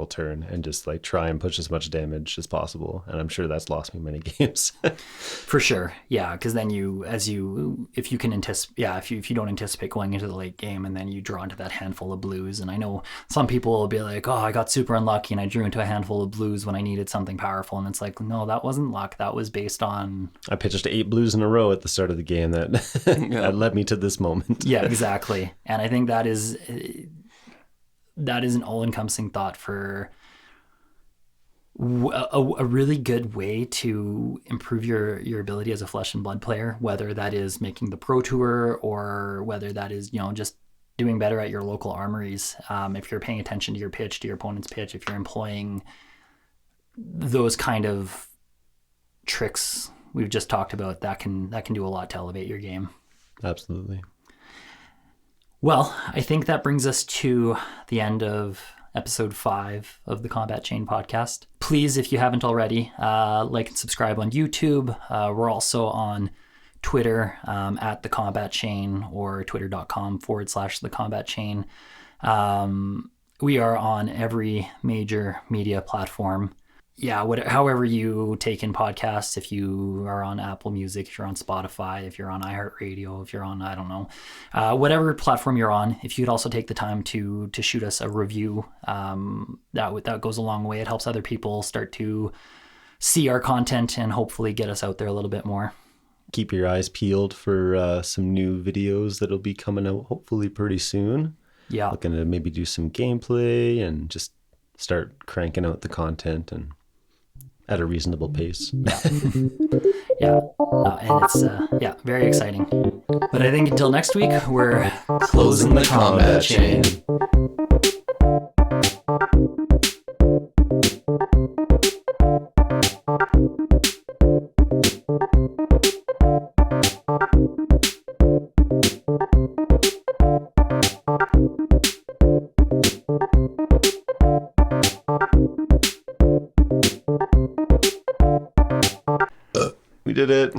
turn and just like try and push as much damage as possible, and I'm sure that's lost me many games. For sure. Yeah, because then if you don't anticipate going into the late game, and then you draw into that handful of blues. And I know some people will be like, oh, I got super unlucky and I drew into a handful of blues when I needed something powerful. And it's like, no, that wasn't luck. That was based on... I pitched 8 blues in a row at the start of the game that that led me to this moment. Yeah, exactly. And I think that is an all-encompassing thought for a really good way to improve your ability as a flesh and blood player, whether that is making the pro tour or whether that is, just doing better at your local armories. If you're paying attention to your pitch, to your opponent's pitch, if you're employing those kind of tricks we've just talked about, that can do a lot to elevate your game. Absolutely. Well, I think that brings us to the end of episode 5 of the Combat Chain podcast. Please, if you haven't already, like and subscribe on YouTube. We're also on Twitter at the Combat Chain, or twitter.com/the Combat Chain. We are on every major media platform. Yeah, however you take in podcasts, if you are on Apple Music, if you're on Spotify, if you're on iHeartRadio, if you're on, I don't know, whatever platform you're on, if you'd also take the time to shoot us a review, that goes a long way. It helps other people start to see our content and hopefully get us out there a little bit more. Keep your eyes peeled for some new videos that'll be coming out hopefully pretty soon. Yeah. Looking to maybe do some gameplay and just start cranking out the content and at a reasonable pace. Yeah. And it's very exciting. But I think until next week, we're closing the combat chain. We did it.